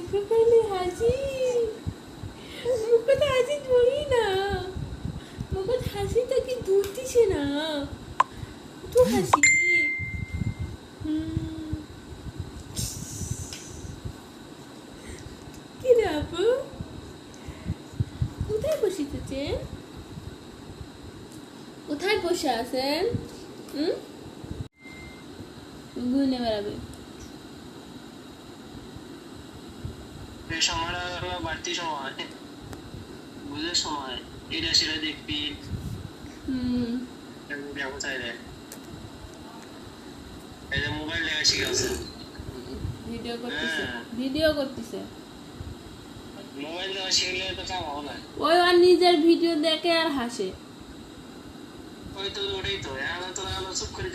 মুখে খালি হাসি, মুখে তো হাসি ধরি না, মুখে হাসি তো কি ধরতিছে না, তো হাসি। কি রে আপু, কোথায় বসেছেন, কোথায় বসে আছেন? ঘুরে বেড়াবে। সময়টা হলো বাড়তি সময়, বুঝের সময়, এটা সেটা দেখবি চাই দেয়। এই যে মোবাইল দেখা শিখে আছে, ভিডিও করতেছে। মোবাইল দেওয়া শিখলে তো কাম হবে না। ওই আর নিজের ভিডিও দেখে আর হাসে। ওই তো ওটাই তো এখন তো চুপ করে